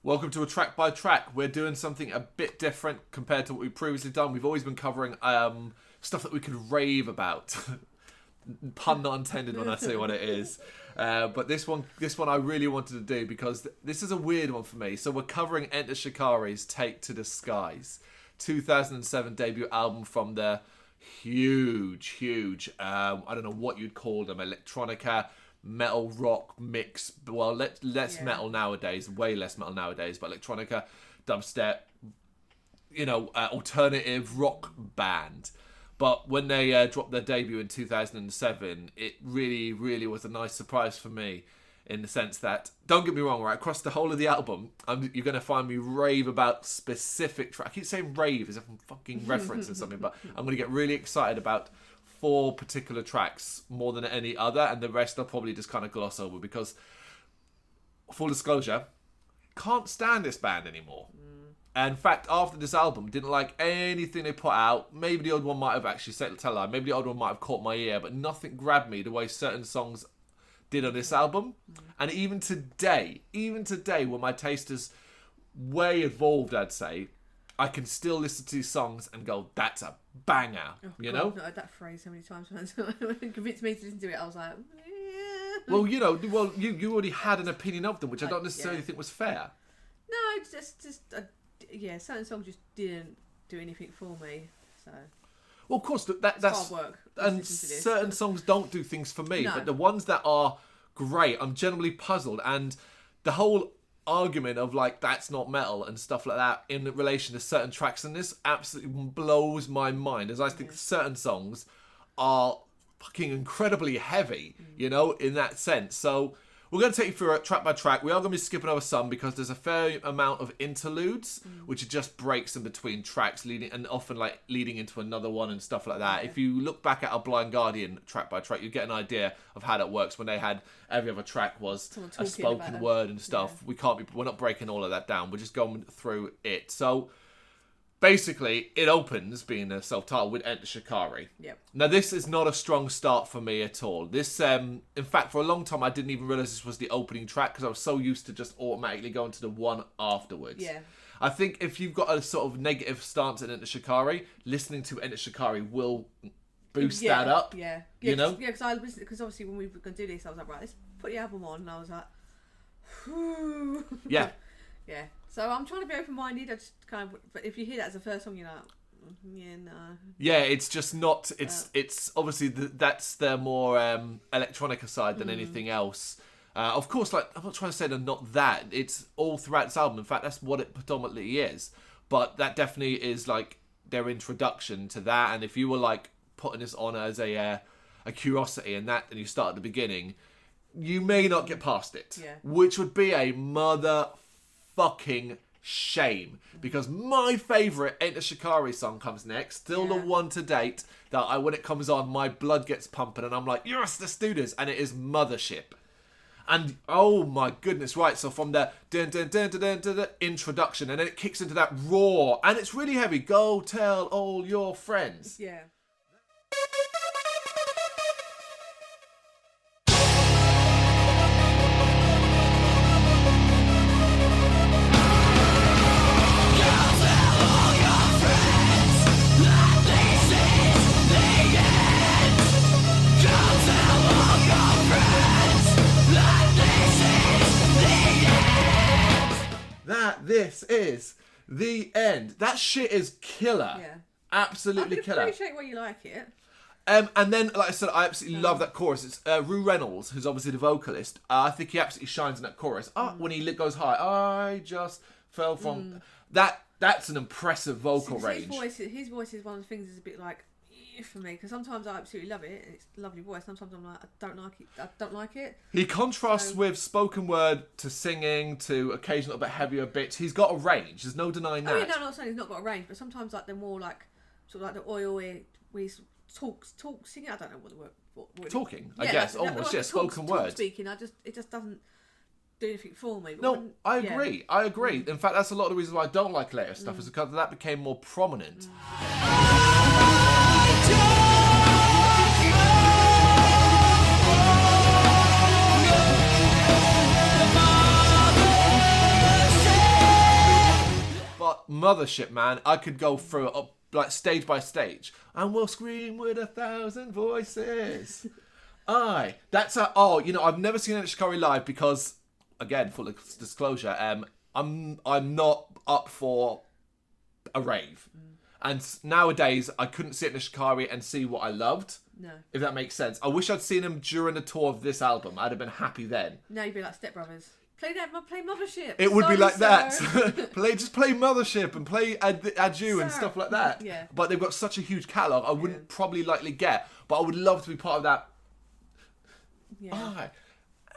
Welcome to a track by track. We're doing something a bit different compared to what we've previously done. We've always been covering stuff that we could rave about. Pun not intended when I say what it is. But this one I really wanted to do because this is a weird one for me. So we're covering Enter Shikari's Take to the Skies, 2007 debut album from the huge, I don't know what you'd call them, electronica, metal rock mix. Well, less metal nowadays, way less metal nowadays, but electronica, dubstep, alternative rock band. But when they dropped their debut in 2007, it really, really was a nice surprise for me, in the sense that, don't get me wrong, right, across the whole of the album, you're going to find me rave about specific tracks. I keep saying rave as if I'm fucking referencing something, but I'm going to get really excited about 4 particular tracks more than any other, and the rest I'll probably just kind of gloss over because, full disclosure, can't stand this band anymore. And in fact, after this album, didn't like anything they put out. Maybe the old one might have actually maybe the old one might have caught my ear, but nothing grabbed me the way certain songs did on this album. And even today, when my taste is way evolved, I'd say, I can still listen to these songs and go, that's a banger, you know? I've not heard that phrase so many times. When it convinced me to listen to it, I was like, yeah. Well, you already had an opinion of them, which I don't necessarily think was fair. No, it's just certain songs just didn't do anything for me. So. Well, of course, that's hard work. And certain songs don't do things for me, but the ones that are great, I'm generally puzzled. And the whole argument of like that's not metal and stuff like that in relation to certain tracks in this absolutely blows my mind, as I think certain songs are fucking incredibly heavy, in that sense. So we're going to take you through it track by track. We are going to be skipping over some because there's a fair amount of interludes, which are just breaks in between tracks, leading into another one and stuff like that. If you look back at our Blind Guardian track by track, you get an idea of how that works. When they had every other track was a spoken word and stuff. Yeah. We're not breaking all of that down. We're just going through it. So basically, it opens, being a self-titled, with Enter Shikari. Yep. Now, this is not a strong start for me at all. This, in fact, for a long time, I didn't even realise this was the opening track because I was so used to just automatically going to the one afterwards. Yeah. I think if you've got a sort of negative stance at Enter Shikari, listening to Enter Shikari will boost that up. Yeah. Because obviously when we were going to do this, I was like, right, let's put the album on, and I was like, whew. Yeah. Yeah. So I'm trying to be open-minded. I just but if you hear that as the first song, you're like, yeah, no. Yeah, it's just not. It's obviously that's their more electronica side than anything else. Of course, like I'm not trying to say they're not that. It's all throughout this album. In fact, that's what it predominantly is. But that definitely is like their introduction to that. And if you were like putting this on as a curiosity and you start at the beginning, you may not get past it. Yeah. Which would be a motherfucking shame, because my favourite Enter Shikari song comes next, still the one to date that when it comes on, my blood gets pumping and I'm like, yes, let's do this, and it is Mothership. And oh my goodness, right, so from the dun, dun, dun, dun, dun, dun, dun, introduction, and then it kicks into that roar, and it's really heavy, go tell all your friends. Yeah. This is the end. That shit is killer. Yeah. Absolutely killer. I can appreciate why you like it. And then, like I said, I absolutely love that chorus. It's Rue Reynolds, who's obviously the vocalist. I think he absolutely shines in that chorus. When he goes high, I just fell from... That's an impressive vocal range. His voice is one of the things that's a bit like... for me, because sometimes I absolutely love it. It's a lovely voice. Sometimes I'm like, I don't like it. He contrasts with spoken word to singing to occasional bit heavier bits. He's got a range. There's no denying that. Oh yeah, no, I'm not saying he's not got a range, but sometimes like they're more like sort of like the oil where we talk singing. I don't know what the word. Talking, I guess, almost. Yeah, spoken word. Speaking. It just doesn't do anything for me. But no, I agree. I agree. In fact, that's a lot of the reasons why I don't like later stuff, is because that became more prominent. Mothership, man, I could go through it like stage by stage. And we'll scream with 1,000 voices. I've never seen Enter Shikari live because, again, full disclosure, I'm not up for a rave. And nowadays, I couldn't sit in Shikari and see what I loved. No. If that makes sense. I wish I'd seen him during the tour of this album. I'd have been happy then. Now you'd be like Step Brothers. Play Mothership. It would be like that. Just play Mothership and play Adieu and stuff like that. Yeah. But they've got such a huge catalogue, I wouldn't probably likely get. But I would love to be part of that. Yeah.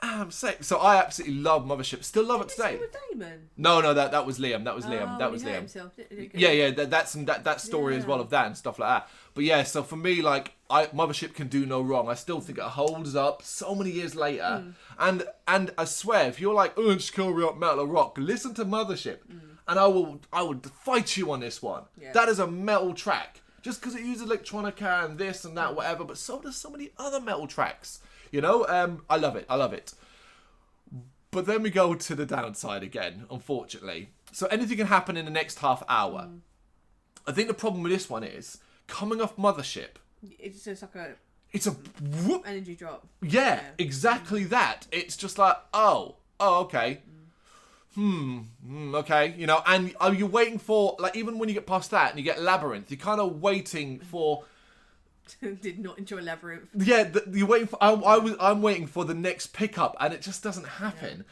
I'm sick. So I absolutely love Mothership. Still love it today. With Damon? No, that was Liam. That was Liam. That was Liam. Himself. Yeah. That's that story as well of that and stuff like that. But yeah, so for me, like, Mothership can do no wrong. I still think it holds up so many years later. And I swear, if you're like, oh, just call me up metal or rock, listen to Mothership, and I would fight you on this one. Yeah. That is a metal track. Just because it uses electronica and this and that, whatever. But so does so many other metal tracks. You know, I love it. But then we go to the downside again, unfortunately. So anything can happen in the next half hour. I think the problem with this one is, coming off Mothership, it's just like it's a whoop. Energy drop. Yeah, exactly that. It's just like, oh, okay. Okay, you know, and are you waiting for, like, even when you get past that and you get Labyrinth, you're kind of waiting for... Did not enjoy Labyrinth. Yeah, you're waiting for. I'm waiting for the next pickup, and it just doesn't happen. Yeah.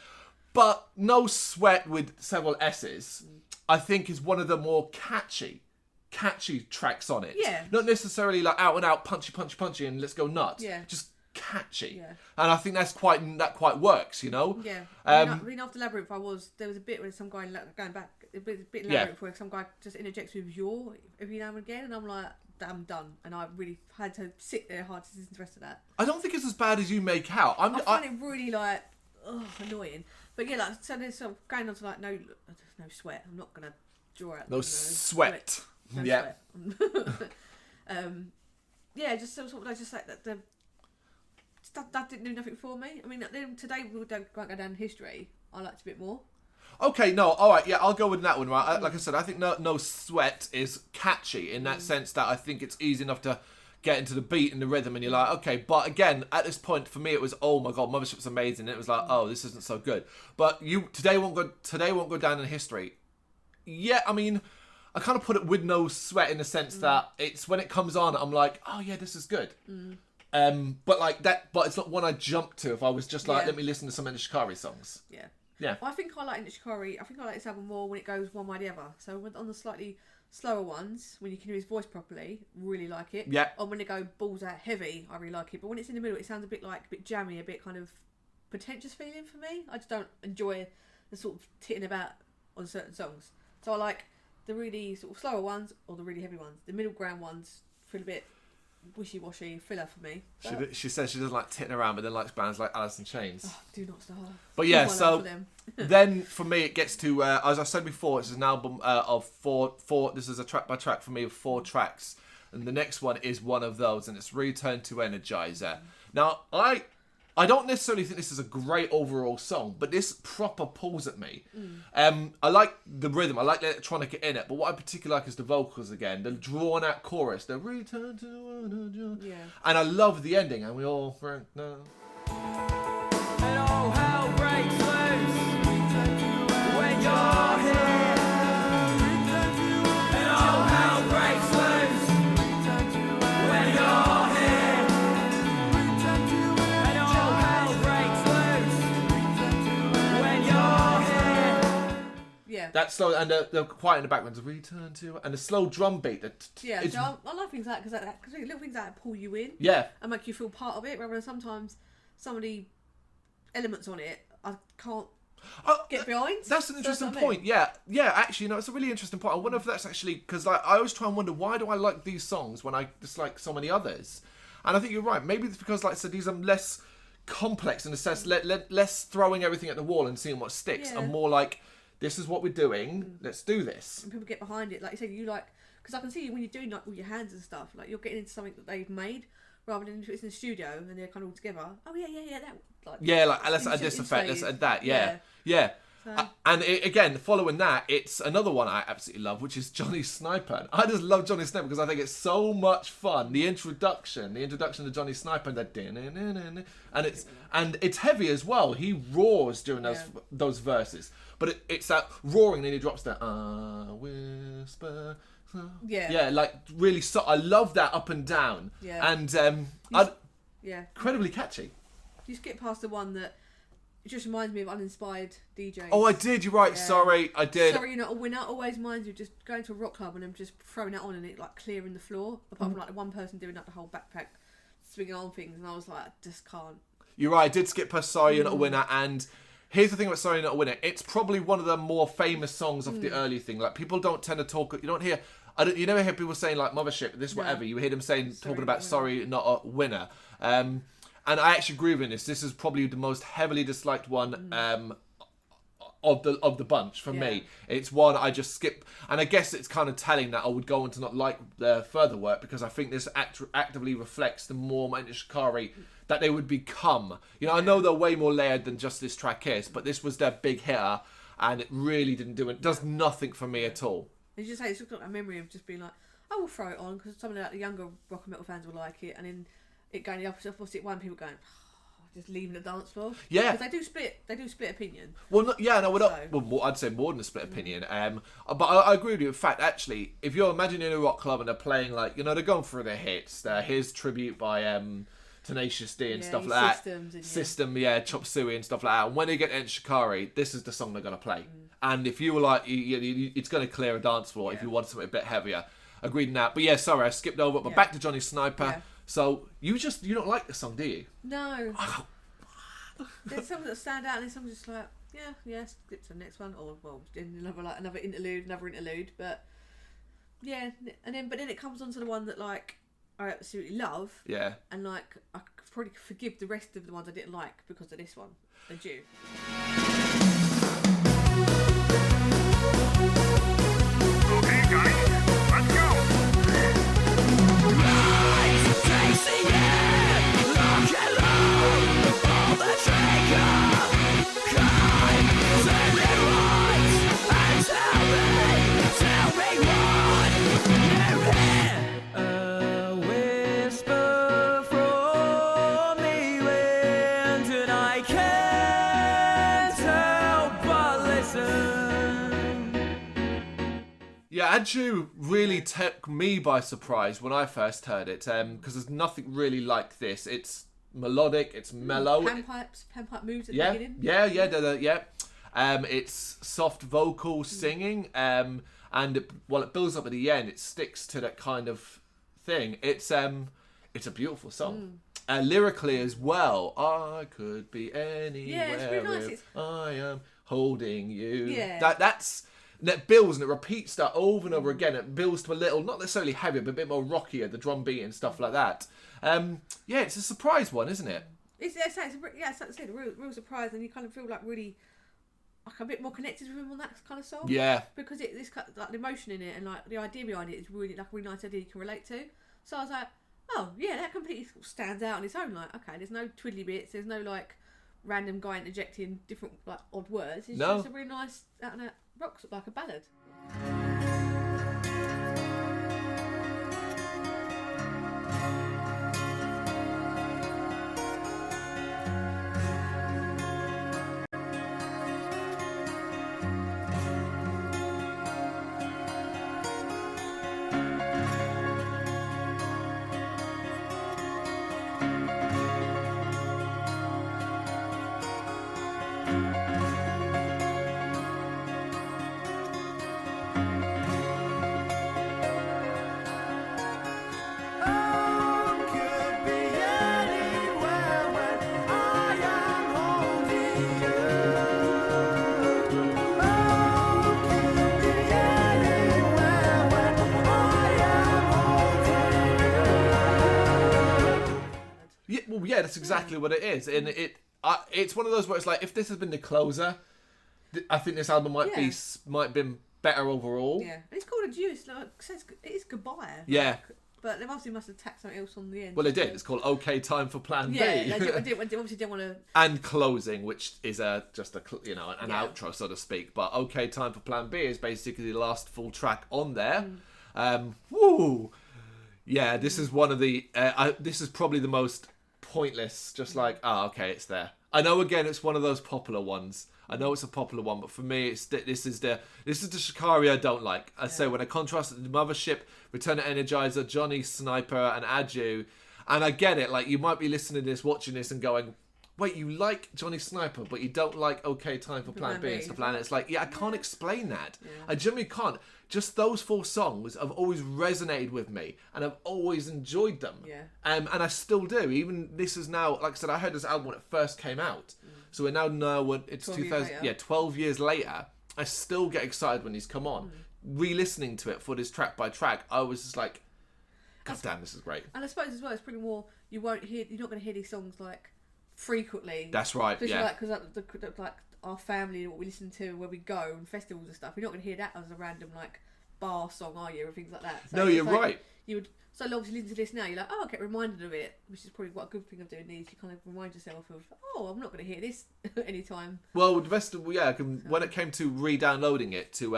But No Sweat with several S's, I think, is one of the more catchy tracks on it. Yeah. Not necessarily like out and out punchy, and let's go nuts. Yeah. Just catchy. Yeah. And I think that quite works, you know. Yeah. I mean, after Labyrinth, there was a bit where some guy going back a bit in Labyrinth where some guy just interjects with "your" every now and again, and I'm like, I'm done, and I really had to sit there hard to listen to the rest of that. I don't think it's as bad as you make out. I find it really like annoying. But yeah, like, so there's sort of going on to like no sweat. I'm not gonna draw out. No sweat. No yeah. Sweat. Just sort of just like that. That didn't do nothing for me. I mean, today we won't go down history. I liked a bit more. Okay, no, all right, yeah, I'll go with that one, right? Like I said, I think No Sweat is catchy in that sense that I think it's easy enough to get into the beat and the rhythm, and you're like, okay. But again, at this point, for me, it was, oh my god, Mothership's amazing. And it was like, oh, this isn't so good. But today won't go down in history. Yeah, I mean, I kind of put it with No Sweat in the sense that it's when it comes on, I'm like, oh yeah, this is good. But it's not one I jump to if I was just like, let me listen to some Enter Shikari songs. Yeah. Yeah. Well, I think I like Enter Shikari. I think I like this album more when it goes one way or the other. So on the slightly slower ones, when you can hear his voice properly, really like it. Yeah. Or when they go balls out heavy, I really like it. But when it's in the middle, it sounds a bit jammy, a bit kind of pretentious feeling for me. I just don't enjoy the sort of titting about on certain songs. So I like the really sort of slower ones or the really heavy ones. The middle ground ones feel a bit wishy-washy filler for me. She says she doesn't like titting around, but then likes bands like Alice in Chains. Oh, do not start. But yeah, so then for me it gets to as I said before, this is an album of four. This is a track by track for me of 4 tracks, and the next one is one of those, and it's Return to Energizer. Now I don't necessarily think this is a great overall song, but this proper pulls at me. I like the rhythm, I like the electronica in it, but what I particularly like is the vocals again, the drawn out chorus, the return to Energizer. Yeah. And I love the ending, and we all break now. And all hell breaks loose when you're here. And all hell breaks loose when you're here. And all hell breaks loose when you're here. Yeah. That slow, and the quiet in the background, return to, and the slow drum beat. So I love things like that because little things like that pull you in. Yeah. And make you feel part of it, rather than sometimes some of the elements on it I can't get behind. That's an interesting point. Yeah, actually, it's a really interesting point. I wonder if that's actually, because I always try and wonder, why do I like these songs when I dislike so many others? And I think you're right. Maybe it's because, like I said, these are less complex in the sense, less throwing everything at the wall and seeing what sticks, and more like, this is what we're doing, let's do this. And people get behind it. Like you said, because I can see when you're doing like with your hands and stuff, like you're getting into something that they've made, rather than if it's in the studio and they're kind of all together. Oh yeah, that. Like, let's add this effect, let's add that. Yeah. And again, following that, it's another one I absolutely love, which is Johnny Sniper. And I just love Johnny Sniper because I think it's so much fun. The introduction to Johnny Sniper, and it's heavy as well. He roars during those verses, but it's that roaring, then he drops that whisper. Yeah, like really. So I love that up and down, and incredibly catchy. You skip past the one that it just reminds me of uninspired DJs. Oh, I did. You're right. Yeah. Sorry, I did. Sorry, You're Not a Winner always reminds me of just going to a rock club and them just throwing it on and it like clearing the floor. Apart from like the one person doing like the whole backpack swinging on things, and I was like, I just can't. You're right. I did skip past Sorry You're Not a Winner, and here's the thing about Sorry You're Not a Winner. It's probably one of the more famous songs of the early thing. Like people don't tend to talk. You don't hear. You never hear people saying like Mothership, this, whatever. You hear them talking about Sorry Not a Winner. And I actually agree with this. This is probably the most heavily disliked one of the bunch for me. It's one I just skip, and I guess it's kind of telling that I would go on to not like their further work because I think this actively reflects the more Enter Shikari that they would become. You know, I know they're way more layered than just this track is, but this was their big hitter, and it really didn't do it. Does nothing for me at all. As you say, it's just got a memory of just being like, I will throw it on because some of the younger rock and metal fans will like it, and then it going the opposite one, people going, just leaving the dance floor. Yeah, because they do split opinion. Well, we're not. Well, I'd say more than a split opinion. But I agree with you. In fact, actually, if you're imagining a rock club and they're playing like, they're going through their hits. Here's Tribute by Tenacious D and stuff like that. System, Chop Suey and stuff like that. And when they get Enter Shikari, this is the song they're going to play. And if you were like, it's going to clear a dance floor if you want something a bit heavier. Agreed on that. But yeah, sorry, I skipped over it. But back to Johnny Sniper. Yeah. So you don't like the song, do you? No. There's some that stand out, and there's some just like skip to the next one, or another interlude. But yeah, and then it comes on to the one that like I absolutely love. Yeah. And like I could probably forgive the rest of the ones I didn't like because of this one. And you. Okay, guys, let's go. Yeah, Adju really took me by surprise when I first heard it, because there's nothing really like this. It's melodic, it's mellow. Panpipe moves at the beginning. Yeah. It's soft vocal singing, and while it builds up at the end, it sticks to that kind of thing. It's a beautiful song. Lyrically as well, I could be anywhere if I am holding you. Yeah. That builds and it repeats that over and over again. It builds to a little, not necessarily heavier, but a bit more rockier, the drum beat and stuff like that. It's a surprise one, isn't it? It's a real surprise, and you kind of feel like really like a bit more connected with him on that kind of song. Yeah. Because it's like the emotion in it and like the idea behind it is really like a really nice idea you can relate to. So I was like, oh yeah, that completely stands out on its own. Like, okay, there's no twiddly bits, there's no like random guy interjecting different like odd words. It's just a really nice out and out rock, like a ballad. Yeah, that's exactly what it is, and it's one of those where it's like, if this had been the closer, I think this album might have been better overall. Yeah, and it's called a due. It is goodbye. Yeah, but they obviously must have tacked something else on the end. Well, they did. It's called OK Time for Plan B. Yeah, they obviously didn't want to. And closing, which is an outro, so to speak. But OK Time for Plan B is basically the last full track on there. Woo! Yeah, this is one of the. This is probably the most pointless. Just like, okay, it's there. I know. Again, it's one of those popular ones. I know it's a popular one, but for me, this is the Shikari I don't like. I say when I contrast it to the Mothership, Return to Energizer, Johnny Sniper, and Adu, and I get it. Like, you might be listening to this, watching this, and going, "Wait, you like Johnny Sniper, but you don't like OK Time for Plan B and stuff like that." It's like, I can't explain that. Yeah. I genuinely can't. Just those 4 songs have always resonated with me, and I've always enjoyed them. Yeah. And I still do. Even this is now, like I said, I heard this album when it first came out. So we're now when it's 2000. Yeah, 12 years later. I still get excited when he's come on. Re-listening to it for this track by track, I was just like, God damn, this is great. And I suppose as well, it's pretty more. You're not going to hear these songs like frequently. That's right. Yeah. Because like our family and what we listen to when we go and festivals and stuff, you're not going to hear that as a random like bar song, are you, or things like that. So no, you're right. You would. So obviously listen to this now, you're like, I get reminded of it, which is probably what a good thing of doing these. You kind of remind yourself of, I'm not going to hear this anytime. Well, the rest of when it came to re-downloading it to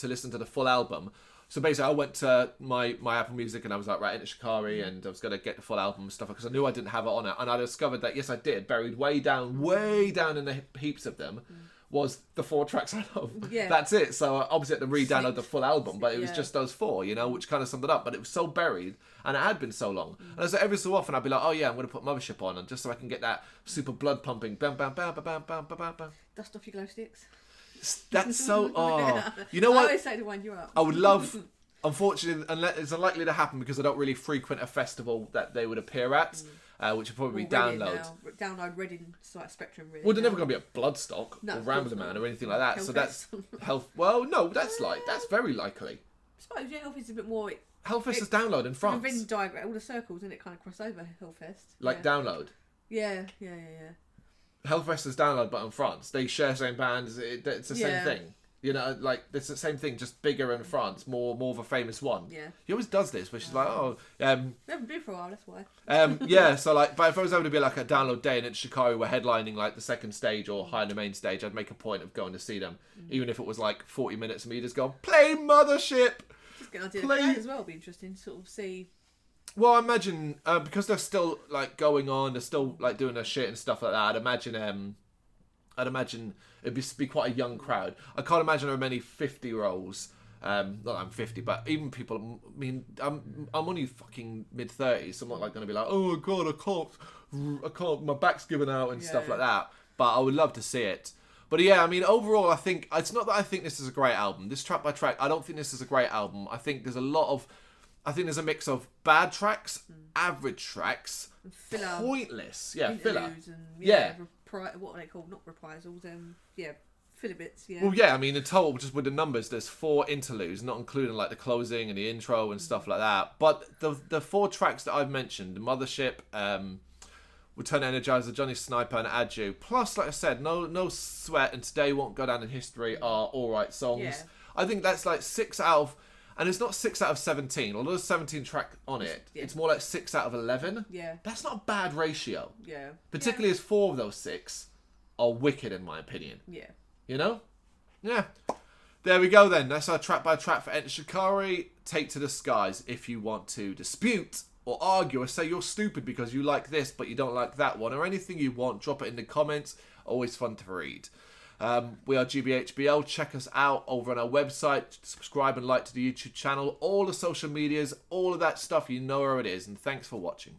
listen to the full album. So basically, I went to my Apple Music and I was like, right, Enter Shikari, and I was going to get the full album and stuff because I knew I didn't have it on it, and I discovered that yes, I did. Buried way down in the heaps of them. Was the 4 tracks I love. Yeah. That's it. So obviously I had to re-download the full album, but it was just those 4, which kind of summed it up. But it was so buried, and it had been so long. And so every so often I'd be like, oh yeah, I'm going to put Mothership on, and just so I can get that super blood pumping. Bam, bam, bam, bam, bam, bam, bam, bam. Dust off your glow sticks. That's so. You know what? I always say to wind you up. I would love. Unfortunately, it's unlikely to happen because I don't really frequent a festival that they would appear at. Which would probably be download. Download Reading Spectrum. Really. Well, they're never going to be at Bloodstock or Ramblerman or anything like that. So that's Health. Well, no, that's very likely. I suppose Hellfest is a bit more. Hellfest is download in France. The Venn diagram, all the circles, and it kind of cross over Hellfest. Like download. Yeah. Hellfest is download, but in France they share same bands. It's the same thing. Like it's the same thing, just bigger in France, more of a famous one. Yeah. He always does this, which is like, we haven't been for a while, that's why. Yeah, so like, but if I was able to be like a download day and Shikari were headlining like the second stage or high in the main stage, I'd make a point of going to see them, even if it was like 40 minutes of me just going, play Mothership. Just get an idea of that as well. Would be interesting to sort of see. Well, I imagine because they're still like going on, they're still like doing their shit and stuff like that. I'd imagine it'd be quite a young crowd. I can't imagine there are many 50-year-olds. Not that I'm 50, but even people. I mean, I'm only fucking mid-30s, so I'm not like going to be like, oh god, I can't. My back's giving out and stuff like that. But I would love to see it. But yeah, I mean, overall, I think it's not that I think this is a great album. This track by track, I don't think this is a great album. I think there's a mix of bad tracks, average tracks, filler, pointless, filler, and, what are they called? Not reprisals, filler bits, Well, yeah, I mean, in total, just with the numbers, there's 4 interludes, not including like the closing and the intro and stuff like that. But the 4 tracks that I've mentioned, the Mothership, Return to Energizer, Johnny Sniper, and Adu, plus, like I said, no Sweat and Today Won't Go Down in History are all right songs. Yeah. I think that's like 6 out of. And it's not 6 out of 17. Although there's 17 track on it, it's more like 6 out of 11. Yeah. That's not a bad ratio. Yeah. Particularly as 4 of those 6 are wicked, in my opinion. Yeah. Yeah. There we go then. That's our track by track for Enter Shikari. Take to the skies. If you want to dispute or argue or say you're stupid because you like this but you don't like that one, or anything you want, drop it in the comments. Always fun to read. We are GBHBL. Check us out over on our website. Subscribe and like to the YouTube channel. All the social medias, all of that stuff, you know where it is. And thanks for watching.